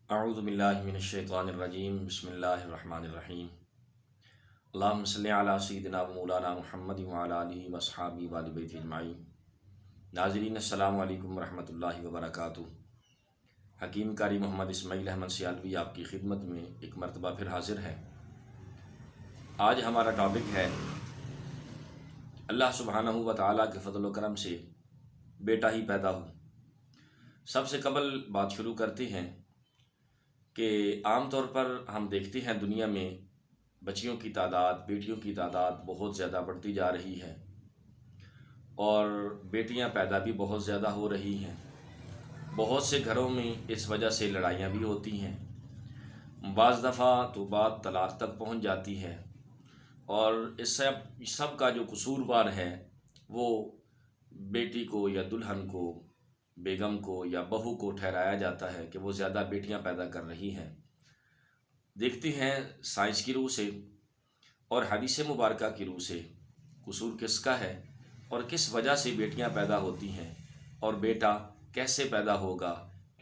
اعوذ باللہ من الشیطان الرجیم بسم اللہ الرحمن الرحیم اللہم صلی علی سیدنا و مولانا محمد وعلی آلہ واصحابہ وآل بیتہ اجمعین۔ ناظرین السلام علیکم ورحمۃ اللہ وبرکاتہ۔ حکیم قاری محمد اسماعیل احمد سیالوی آپ کی خدمت میں ایک مرتبہ پھر حاضر ہے۔ آج ہمارا ٹاپک ہے اللہ سبحانہ و تعالیٰ کے فضل و کرم سے بیٹا ہی پیدا ہو۔ سب سے قبل بات شروع کرتے ہیں کہ عام طور پر ہم دیکھتے ہیں دنیا میں بچیوں کی تعداد، بیٹیوں کی تعداد بہت زیادہ بڑھتی جا رہی ہے اور بیٹیاں پیدا بھی بہت زیادہ ہو رہی ہیں۔ بہت سے گھروں میں اس وجہ سے لڑائیاں بھی ہوتی ہیں، بعض دفعہ تو بات طلاق تک پہنچ جاتی ہے، اور اس سب کا جو قصوروار ہے وہ بیٹی کو یا دلہن کو، بیگم کو یا بہو کو ٹھہرایا جاتا ہے کہ وہ زیادہ بیٹیاں پیدا کر رہی ہیں۔ دیکھتے ہیں سائنس کی روح سے اور حدیث مبارکہ کی روح سے قصور کس کا ہے اور کس وجہ سے بیٹیاں پیدا ہوتی ہیں، اور بیٹا کیسے پیدا ہوگا،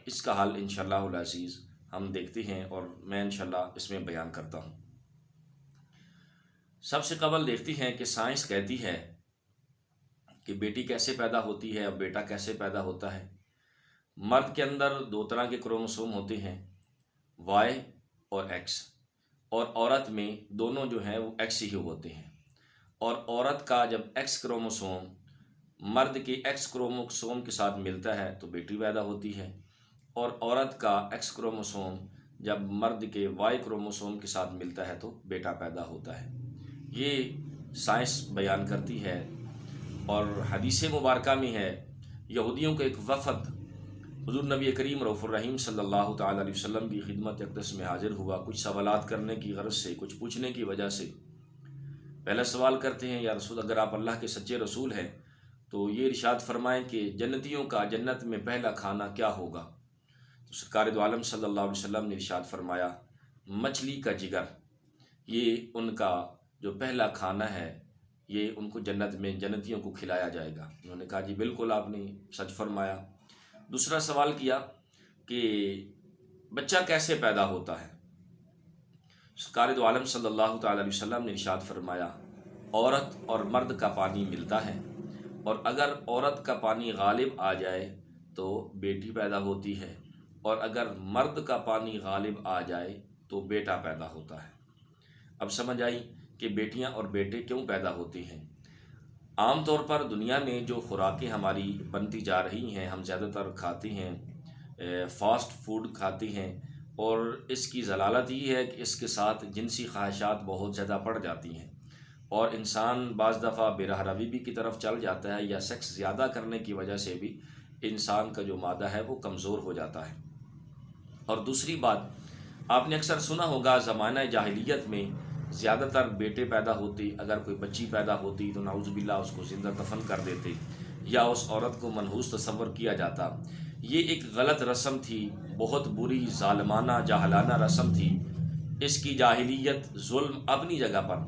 اس کا حل انشاءاللہ العزیز ہم دیکھتے ہیں اور میں انشاءاللہ اس میں بیان کرتا ہوں۔ سب سے قبل دیکھتی ہیں کہ سائنس کہتی ہے کہ بیٹی کیسے پیدا ہوتی ہے اور بیٹا کیسے پیدا ہوتا ہے۔ مرد کے اندر دو طرح کے کروموسوم ہوتے ہیں، وائی اور ایکس، اور عورت میں دونوں جو ہیں وہ ایکس ہی ہوتے ہیں۔ اور عورت کا جب ایکس کروموسوم مرد کے ایکس کروموسوم کے ساتھ ملتا ہے تو بیٹی پیدا ہوتی ہے، اور عورت کا ایکس کروموسوم جب مرد کے وائی کروموسوم کے ساتھ ملتا ہے تو بیٹا پیدا ہوتا ہے۔ یہ سائنس بیان کرتی ہے۔ اور حدیث مبارکہ میں ہے، یہودیوں کا ایک وفد حضور نبی کریم رؤوف الرحیم صلی اللہ تعالیٰ علیہ وسلم کی خدمت اقدس میں حاضر ہوا، کچھ سوالات کرنے کی غرض سے، کچھ پوچھنے کی وجہ سے۔ پہلا سوال کرتے ہیں، یا رسول اگر آپ اللہ کے سچے رسول ہیں تو یہ ارشاد فرمائیں کہ جنتیوں کا جنت میں پہلا کھانا کیا ہوگا؟ تو سرکار دو عالم صلی اللہ علیہ وسلم نے ارشاد فرمایا، مچھلی کا جگر، یہ ان کا جو پہلا کھانا ہے، یہ ان کو جنت میں جنتیوں کو کھلایا جائے گا۔ انہوں نے کہا جی بالکل آپ نے سچ فرمایا۔ دوسرا سوال کیا کہ بچہ کیسے پیدا ہوتا ہے؟ سرکار دو عالم صلی اللہ تعالیٰ علیہ وسلم نے ارشاد فرمایا، عورت اور مرد کا پانی ملتا ہے، اور اگر عورت کا پانی غالب آ جائے تو بیٹی پیدا ہوتی ہے، اور اگر مرد کا پانی غالب آ جائے تو بیٹا پیدا ہوتا ہے۔ اب سمجھ آئی کہ بیٹیاں اور بیٹے کیوں پیدا ہوتے ہیں۔ عام طور پر دنیا میں جو خوراکیں ہماری بنتی جا رہی ہیں، ہم زیادہ تر کھاتے ہیں فاسٹ فوڈ کھاتے ہیں، اور اس کی ضلالت یہ ہے کہ اس کے ساتھ جنسی خواہشات بہت زیادہ بڑھ جاتی ہیں، اور انسان بعض دفعہ بے راہ روی بھی کی طرف چل جاتا ہے، یا سیکس زیادہ کرنے کی وجہ سے بھی انسان کا جو مادہ ہے وہ کمزور ہو جاتا ہے۔ اور دوسری بات، آپ نے اکثر سنا ہوگا زمانہ جاہلیت میں زیادہ تر بیٹے پیدا ہوتے، اگر کوئی بچی پیدا ہوتی تو نعوذ باللہ اس کو زندہ دفن کر دیتے، یا اس عورت کو منحوس تصور کیا جاتا۔ یہ ایک غلط رسم تھی، بہت بری ظالمانہ جاہلانہ رسم تھی۔ اس کی جاہلیت ظلم اپنی جگہ پر،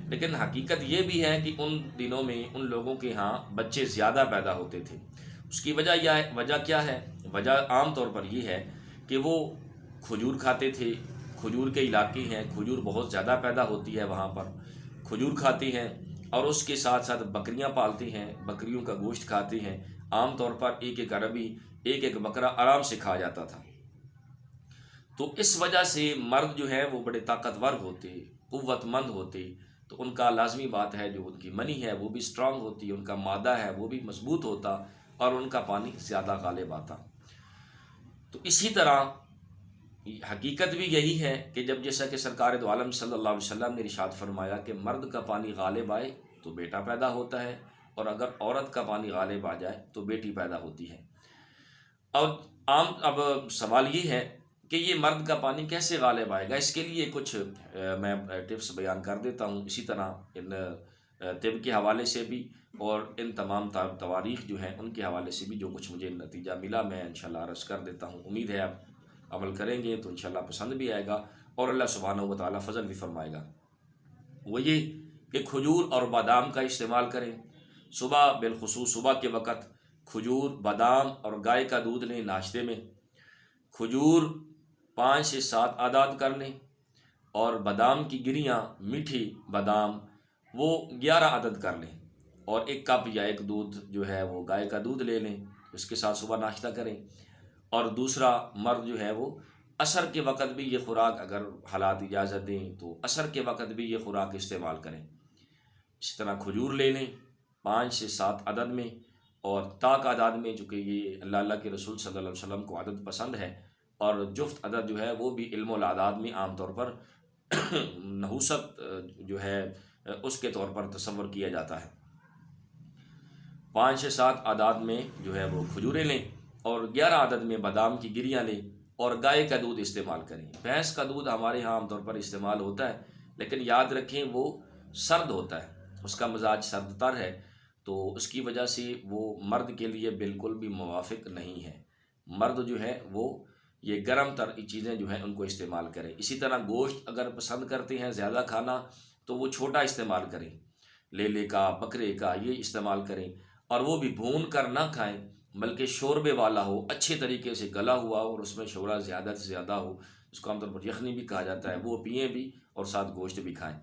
لیکن حقیقت یہ بھی ہے کہ ان دنوں میں ان لوگوں کے ہاں بچے زیادہ پیدا ہوتے تھے۔ اس کی وجہ کیا ہے؟ وجہ عام طور پر یہ ہے کہ وہ کھجور کھاتے تھے۔ کھجور کے علاقے ہیں، کھجور بہت زیادہ پیدا ہوتی ہے وہاں پر، کھجور کھاتے ہیں، اور اس کے ساتھ ساتھ بکریاں پالتے ہیں، بکریوں کا گوشت کھاتے ہیں۔ عام طور پر ایک عربی ایک بکرا آرام سے کھا جاتا تھا۔ تو اس وجہ سے مرد جو ہے وہ بڑے طاقتور ہوتے، قوت مند ہوتے، تو ان کا لازمی بات ہے جو ان کی منی ہے وہ بھی سٹرانگ ہوتی، ان کا مادہ ہے وہ بھی مضبوط ہوتا، اور ان کا پانی زیادہ غالب آتا۔ تو اسی طرح حقیقت بھی یہی ہے کہ جیسا کہ سرکار دو عالم صلی اللہ علیہ وسلم نے ارشاد فرمایا کہ مرد کا پانی غالب آئے تو بیٹا پیدا ہوتا ہے، اور اگر عورت کا پانی غالب آ جائے تو بیٹی پیدا ہوتی ہے۔ اب سوال یہ ہے کہ یہ مرد کا پانی کیسے غالب آئے گا؟ اس کے لیے کچھ میں ٹپس بیان کر دیتا ہوں، اسی طرح ان طب کے حوالے سے بھی اور ان تمام تواریخ جو ہیں ان کے حوالے سے بھی جو کچھ مجھے نتیجہ ملا میں انشاءاللہ عرض کر دیتا ہوں۔ امید ہے آپ عمل کریں گے تو انشاءاللہ پسند بھی آئے گا اور اللہ سبحانہ و تعالیٰ فضل بھی فرمائے گا۔ وہ یہ کہ کھجور اور بادام کا استعمال کریں صبح، بالخصوص صبح کے وقت کھجور، بادام اور گائے کا دودھ لیں ناشتے میں۔ کھجور 5 سے 7 اعداد کر لیں، اور بادام کی گریاں میٹھی بادام وہ 11 عدد کر لیں، اور 1 کپ یا 1 دودھ جو ہے وہ گائے کا دودھ لے لیں، اس کے ساتھ صبح ناشتہ کریں۔ اور دوسرا مرد جو ہے وہ عصر کے وقت بھی یہ خوراک، اگر حالات اجازت دیں تو عصر کے وقت بھی یہ خوراک استعمال کریں۔ اسی طرح کھجور لے لیں 5 سے 7 عدد میں، اور طاق عدد میں، چونکہ یہ اللہ کے رسول صلی اللہ علیہ وسلم کو عدد پسند ہے، اور جفت عدد جو ہے وہ بھی علم الاعداد میں عام طور پر نحوست جو ہے اس کے طور پر تصور کیا جاتا ہے۔ 5 سے 7 اعداد میں جو ہے وہ کھجوریں لیں، اور 11 عدد میں بادام کی گریاں لیں، اور گائے کا دودھ استعمال کریں۔ بھینس کا دودھ ہمارے ہاں عام طور پر استعمال ہوتا ہے، لیکن یاد رکھیں وہ سرد ہوتا ہے، اس کا مزاج سرد تر ہے، تو اس کی وجہ سے وہ مرد کے لیے بالکل بھی موافق نہیں ہے۔ مرد جو ہے وہ یہ گرم تر چیزیں جو ہیں ان کو استعمال کریں۔ اسی طرح گوشت اگر پسند کرتے ہیں زیادہ کھانا تو وہ چھوٹا استعمال کریں، لیلے کا، بکرے کا، یہ استعمال کریں، اور وہ بھی بھون کر نہ کھائیں، بلکہ شوربے والا ہو، اچھے طریقے سے گلا ہوا ہو، اور اس میں شوربہ زیادہ سے زیادہ ہو، اس کو عام طور پر یخنی بھی کہا جاتا ہے، وہ پئیں بھی اور ساتھ گوشت بھی کھائیں۔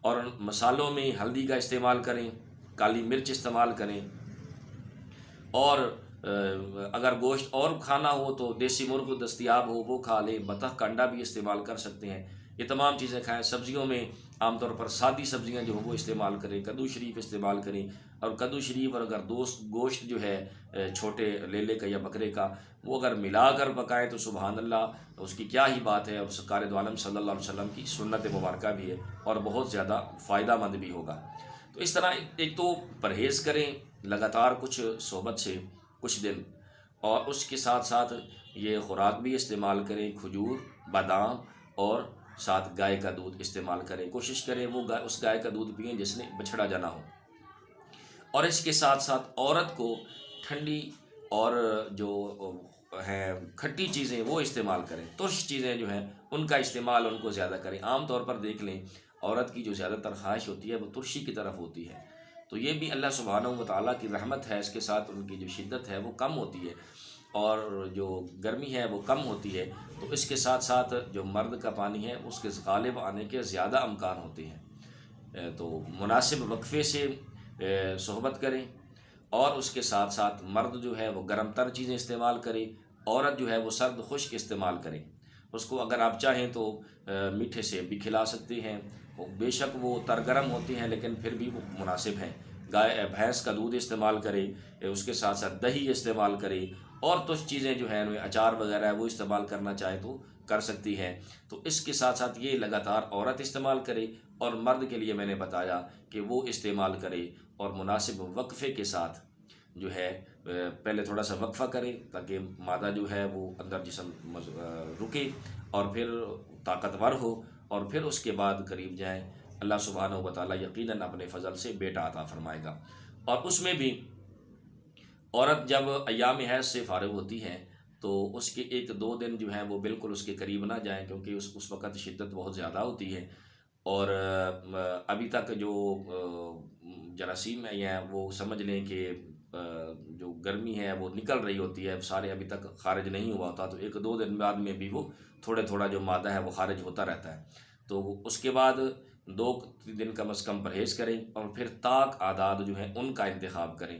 اور مسالوں میں ہلدی کا استعمال کریں، کالی مرچ استعمال کریں، اور اگر گوشت اور کھانا ہو تو دیسی مرغ دستیاب ہو وہ کھا لیں، بطخ کا انڈا بھی استعمال کر سکتے ہیں، یہ تمام چیزیں کھائیں۔ سبزیوں میں عام طور پر سادی سبزیاں جو ہیں وہ استعمال کریں، کدو شریف استعمال کریں، اور کدو شریف اور اگر گوشت جو ہے چھوٹے لیلے کا یا بکرے کا وہ اگر ملا کر پکائیں تو سبحان اللہ، اس کی کیا ہی بات ہے، اور سرکار دو عالم صلی اللہ علیہ وسلم کی سنت مبارکہ بھی ہے، اور بہت زیادہ فائدہ مند بھی ہوگا۔ تو اس طرح ایک تو پرہیز کریں لگاتار کچھ صحبت سے کچھ دن، اور اس کے ساتھ ساتھ یہ خوراک بھی استعمال کریں، کھجور، بادام، اور ساتھ گائے کا دودھ استعمال کریں۔ کوشش کریں وہ اس گائے کا دودھ پئیں جس نے بچھڑا جنا ہو۔ اور اس کے ساتھ ساتھ عورت کو ٹھنڈی اور جو ہیں کھٹی چیزیں وہ استعمال کریں، ترش چیزیں جو ہیں ان کا استعمال ان کو زیادہ کریں۔ عام طور پر دیکھ لیں عورت کی جو زیادہ تر خواہش ہوتی ہے وہ ترشی کی طرف ہوتی ہے، تو یہ بھی اللہ سبحانہ و تعالیٰ کی رحمت ہے، اس کے ساتھ ان کی جو شدت ہے وہ کم ہوتی ہے، اور جو گرمی ہے وہ کم ہوتی ہے، تو اس کے ساتھ ساتھ جو مرد کا پانی ہے اس کے غالب آنے کے زیادہ امکان ہوتے ہیں۔ تو مناسب وقفے سے صحبت کریں، اور اس کے ساتھ ساتھ مرد جو ہے وہ گرم تر چیزیں استعمال کرے، عورت جو ہے وہ سرد خشک استعمال کرے۔ اس کو اگر آپ چاہیں تو میٹھے سے بھی کھلا سکتے ہیں، بے شک وہ تر گرم ہوتے ہیں لیکن پھر بھی وہ مناسب ہیں۔ بھینس کا دودھ استعمال کرے، اس کے ساتھ ساتھ دہی استعمال کرے، اور کچھ چیزیں جو ہیں اچار وغیرہ ہے وہ استعمال کرنا چاہے تو کر سکتی ہے۔ تو اس کے ساتھ ساتھ یہ لگاتار عورت استعمال کرے، اور مرد کے لیے میں نے بتایا کہ وہ استعمال کرے، اور مناسب وقفے کے ساتھ جو ہے پہلے تھوڑا سا وقفہ کرے تاکہ مادہ جو ہے وہ اندر جسم رکے اور پھر طاقتور ہو، اور پھر اس کے بعد قریب جائیں، اللہ سبحانہ و تعالیٰ یقیناً اپنے فضل سے بیٹا عطا فرمائے گا۔ اور اس میں بھی عورت جب ایام حیض سے فارغ ہوتی ہے تو اس کے 1-2 دن جو ہیں وہ بالکل اس کے قریب نہ جائیں، کیونکہ اس وقت شدت بہت زیادہ ہوتی ہے، اور ابھی تک جو جراثیم ہیں وہ سمجھ لیں کہ جو گرمی ہے وہ نکل رہی ہوتی ہے، سارے ابھی تک خارج نہیں ہوا ہوتا، تو 1-2 دن بعد میں بھی وہ تھوڑا جو مادہ ہے وہ خارج ہوتا رہتا ہے۔ تو اس کے بعد 2 دن کم از کم پرہیز کریں، اور پھر طاق اعداد جو ہیں ان کا انتخاب کریں،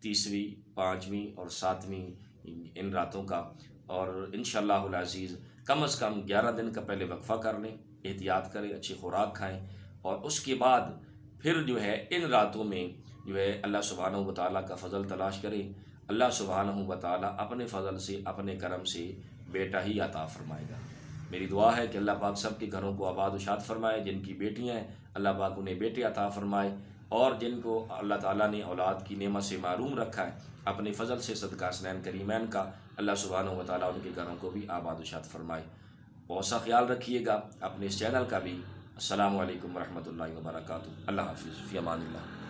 30ویں، 5ویں اور 7ویں ان راتوں کا، اور انشاءاللہ العزیز کم از کم 11 دن کا پہلے وقفہ کر لیں، احتیاط کریں، اچھی خوراک کھائیں، اور اس کے بعد پھر جو ہے ان راتوں میں جو ہے اللہ سبحانہ و تعالیٰ کا فضل تلاش کریں۔ اللہ سبحانہ و تعالیٰ اپنے فضل سے، اپنے کرم سے بیٹا ہی عطا فرمائے گا۔ میری دعا ہے کہ اللہ پاک سب کے گھروں کو آباد و شاد فرمائے، جن کی بیٹیاں ہیں اللہ پاک انہیں بیٹے عطا فرمائے، اور جن کو اللہ تعالیٰ نے اولاد کی نعمت سے محروم رکھا ہے اپنے فضل سے صدقہ حسنین کریمین کا، اللہ سبحانہ و تعالیٰ ان کے گھروں کو بھی آباد و شاد فرمائے۔ بہت سا خیال رکھیے گا اپنے اس چینل کا بھی۔ السلام علیکم ورحمۃ اللہ وبرکاتہ۔ اللہ حافظ، فی امان اللہ۔